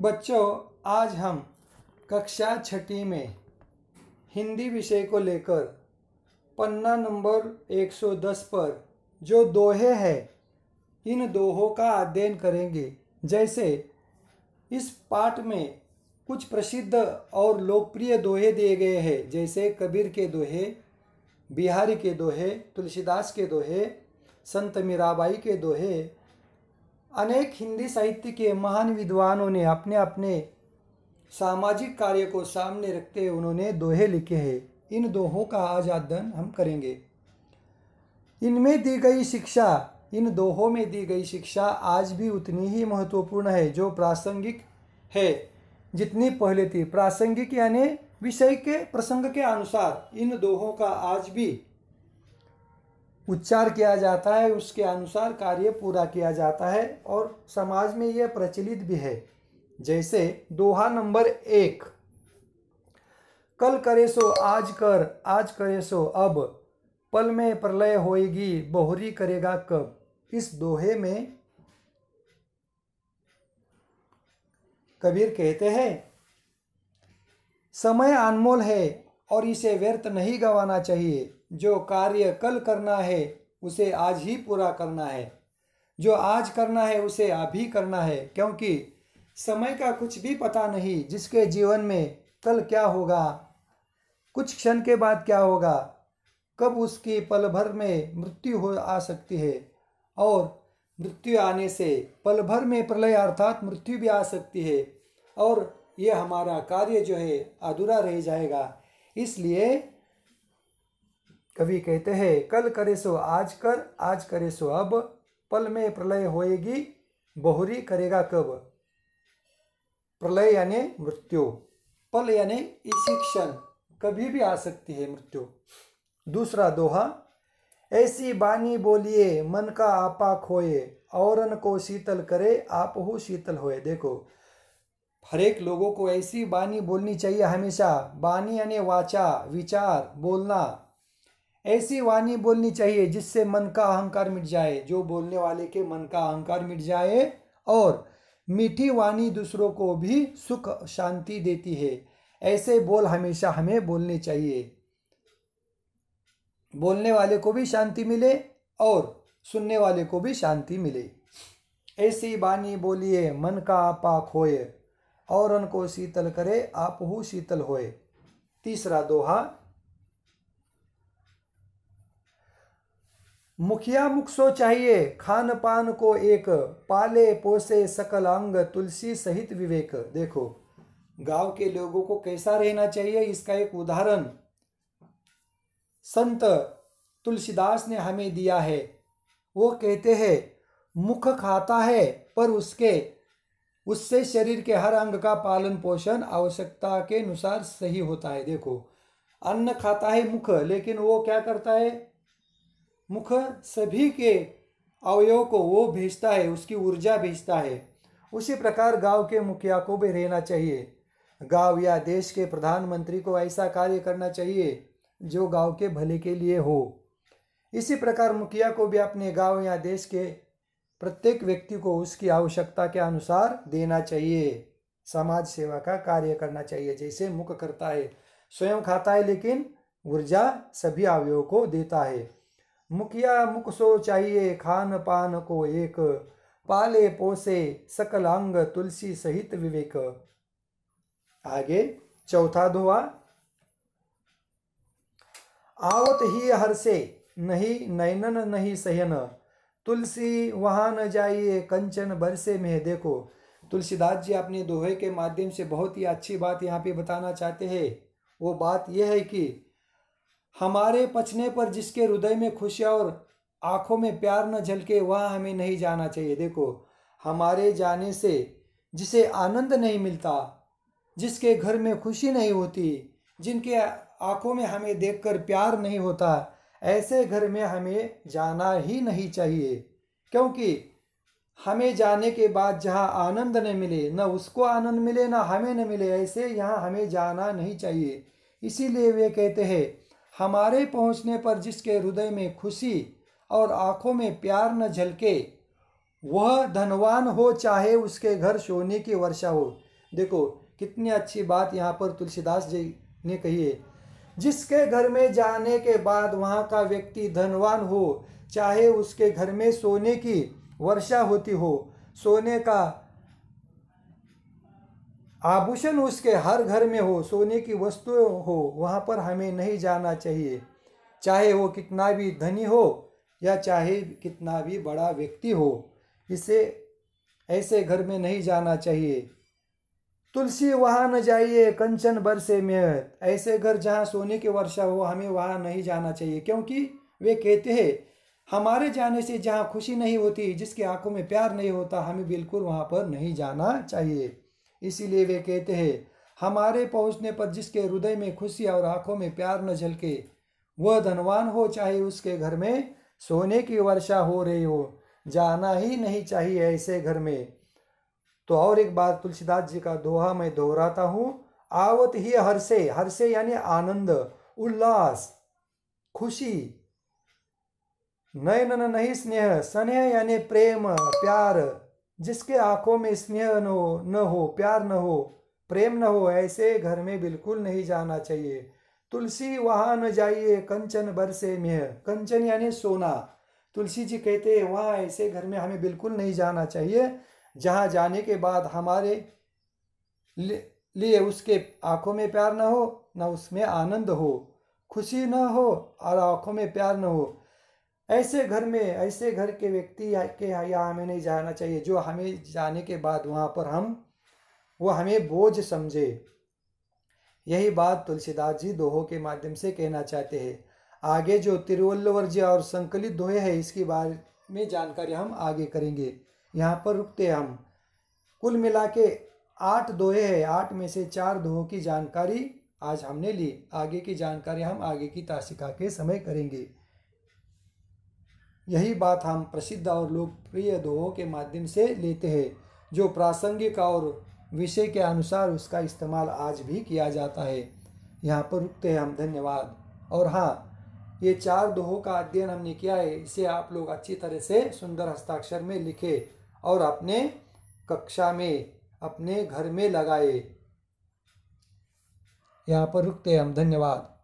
बच्चों, आज हम कक्षा छठी में हिंदी विषय को लेकर पन्ना नंबर 110 पर जो दोहे हैं, इन दोहों का अध्ययन करेंगे। जैसे इस पाठ में कुछ प्रसिद्ध और लोकप्रिय दोहे दिए गए हैं, जैसे कबीर के दोहे, बिहारी के दोहे, तुलसीदास के दोहे, संत मीराबाई के दोहे। अनेक हिंदी साहित्य के महान विद्वानों ने अपने अपने सामाजिक कार्य को सामने रखते हुए उन्होंने दोहे लिखे हैं। इन दोहों का आज अध्ययन हम करेंगे। इनमें दी गई शिक्षा, इन दोहों में दी गई शिक्षा आज भी उतनी ही महत्वपूर्ण है जो प्रासंगिक है जितनी पहले थी। प्रासंगिक यानी विषय के प्रसंग के अनुसार इन दोहों का आज भी उच्चार किया जाता है, उसके अनुसार कार्य पूरा किया जाता है और समाज में यह प्रचलित भी है। जैसे दोहा नंबर 1, कल करे सो आज कर, आज करे सो अब, पल में प्रलय होएगी, बहुरी करेगा कब। इस दोहे में कबीर कहते हैं, समय अनमोल है और इसे व्यर्थ नहीं गंवाना चाहिए। जो कार्य कल करना है उसे आज ही पूरा करना है, जो आज करना है उसे अभी करना है, क्योंकि समय का कुछ भी पता नहीं। जिसके जीवन में कल क्या होगा, कुछ क्षण के बाद क्या होगा, कब उसकी पल भर में मृत्यु आ सकती है और मृत्यु आने से पल भर में प्रलय अर्थात मृत्यु भी आ सकती है और ये हमारा कार्य जो है अधूरा रह जाएगा। इसलिए कवि कहते हैं, कल करे सो आज कर, आज करे सो अब, पल में प्रलय होएगी, बहुरी करेगा कब। प्रलय यानी मृत्यु, पल यानी इसी क्षण, कभी भी आ सकती है मृत्यु। दूसरा दोहा, ऐसी बानी बोलिए मन का आपा खोए, औरन को शीतल करे आपहु शीतल होए। देखो, हर एक लोगों को ऐसी बानी बोलनी चाहिए हमेशा। बानी यानी वाचा, विचार, बोलना। ऐसी वाणी बोलनी चाहिए जिससे मन का अहंकार मिट जाए, जो बोलने वाले के मन का अहंकार मिट जाए। और मीठी वाणी दूसरों को भी सुख शांति देती है। ऐसे बोल हमेशा हमें बोलने चाहिए, बोलने वाले को भी शांति मिले और सुनने वाले को भी शांति मिले। ऐसी बानी बोलिए मन का आपा खोए, औरन को शीतल करे आपहु शीतल होए। तीसरा दोहा, मुखिया मुख सो चाहिए खान पान को एक, पाले पोसे सकल अंग तुलसी सहित विवेक। देखो, गांव के लोगों को कैसा रहना चाहिए, इसका एक उदाहरण संत तुलसीदास ने हमें दिया है। वो कहते हैं, मुख खाता है पर उससे शरीर के हर अंग का पालन पोषण आवश्यकता के अनुसार सही होता है। देखो, अन्न खाता है मुख, लेकिन वो क्या करता है, मुख सभी के अवयव को वो भेजता है, उसकी ऊर्जा भेजता है। उसी प्रकार गांव के मुखिया को भी रहना चाहिए। गांव या देश के प्रधानमंत्री को ऐसा कार्य करना चाहिए जो गांव के भले के लिए हो। इसी प्रकार मुखिया को भी अपने गांव या देश के प्रत्येक व्यक्ति को उसकी आवश्यकता के अनुसार देना चाहिए। समाज सेवा का कार्य करना चाहिए। जैसे मुख करता है, स्वयं खाता है, लेकिन ऊर्जा सभी अवयवों को देता है। मुखिया मुख सो चाहिए खान पान को एक, पाले पोसे सकल अंग तुलसी सहित विवेक। आगे चौथा दोहा, आवत ही हर्षे नहीं नैनन नहीं सहन, तुलसी वहां न जाइए कंचन बरसे में। देखो, तुलसीदास जी अपने दोहे के माध्यम से बहुत ही अच्छी बात यहाँ पे बताना चाहते हैं। वो बात यह है कि हमारे पछने पर जिसके हृदय में खुशियाँ और आंखों में प्यार न झलके, वहाँ हमें नहीं जाना चाहिए। देखो, हमारे जाने से जिसे आनंद नहीं मिलता, जिसके घर में खुशी नहीं होती, जिनके आंखों में हमें देखकर प्यार नहीं होता, ऐसे घर में हमें जाना ही नहीं चाहिए। क्योंकि हमें जाने के बाद जहाँ आनंद न मिले, न उसको आनंद मिले, न हमें न मिले, ऐसे यहाँ हमें जाना नहीं चाहिए। इसीलिए वे कहते हैं, हमारे पहुँचने पर जिसके हृदय में खुशी और आंखों में प्यार न झलके, वह धनवान हो चाहे उसके घर सोने की वर्षा हो। देखो कितनी अच्छी बात यहाँ पर तुलसीदास जी ने कही है। जिसके घर में जाने के बाद वहाँ का व्यक्ति धनवान हो, चाहे उसके घर में सोने की वर्षा होती हो, सोने का आभूषण उसके हर घर में हो, सोने की वस्तुएं हो, वहाँ पर हमें नहीं जाना चाहिए। चाहे वो कितना भी धनी हो या चाहे कितना भी बड़ा व्यक्ति हो, इसे ऐसे घर में नहीं जाना चाहिए। तुलसी वहाँ न जाइए कंचन बरसे मेहत, ऐसे घर जहाँ सोने की वर्षा हो हमें वहाँ नहीं जाना चाहिए, क्योंकि वे कहते हैं हमारे जाने से जहाँ खुशी नहीं होती, जिसकी आंखों में प्यार नहीं होता, हमें बिल्कुल वहाँ पर नहीं जाना चाहिए। इसीलिए वे कहते हैं हमारे पहुँचने पर जिसके हृदय में खुशी और आंखों में प्यार न झलके, वह धनवान हो, चाहे उसके घर में सोने की वर्षा हो रही हो, जाना ही नहीं चाहिए ऐसे घर में। तो और एक बार तुलसीदास जी का दोहा मैं दोहराता हूँ। आवत ही हर्षे, हर्षे यानी आनंद, उल्लास, खुशी। नयन नहीं स्नेह, स्नेह यानी प्रेम प्यार, जिसके आंखों में स्नेह न हो, प्यार न हो, प्रेम न हो, ऐसे घर में बिल्कुल नहीं जाना चाहिए। तुलसी वहाँ न जाइए कंचन बरसे मेह, कंचन यानी सोना। तुलसी जी कहते हैं वहाँ ऐसे घर में हमें बिल्कुल नहीं जाना चाहिए जहाँ जाने के बाद हमारे लिए उसके आंखों में प्यार न हो, न उसमें आनंद हो, खुशी न हो और आंखों में प्यार न हो। ऐसे घर में, ऐसे घर के व्यक्ति के यहाँ हमें नहीं जाना चाहिए जो हमें जाने के बाद वहाँ पर वो हमें बोझ समझे। यही बात तुलसीदास जी दोहों के माध्यम से कहना चाहते हैं। आगे जो तिरुवल्लुवर जी और संकलित दोहे हैं इसके बारे में जानकारी हम आगे करेंगे। यहाँ पर रुकते हैं हम। कुल मिला के 8 दोहे हैं, 8 में से 4 दोहों की जानकारी आज हमने ली। आगे की जानकारी हम आगे की तासिका के समय करेंगे। यही बात हम प्रसिद्ध और लोकप्रिय दोहों के माध्यम से लेते हैं, जो प्रासंगिक और विषय के अनुसार उसका इस्तेमाल आज भी किया जाता है। यहाँ पर रुकते हैं हम। धन्यवाद। और हाँ, ये 4 दोहों का अध्ययन हमने किया है, इसे आप लोग अच्छी तरह से सुंदर हस्ताक्षर में लिखे और अपने कक्षा में, अपने घर में लगाए। यहाँ पर रुकते हैं हम। धन्यवाद।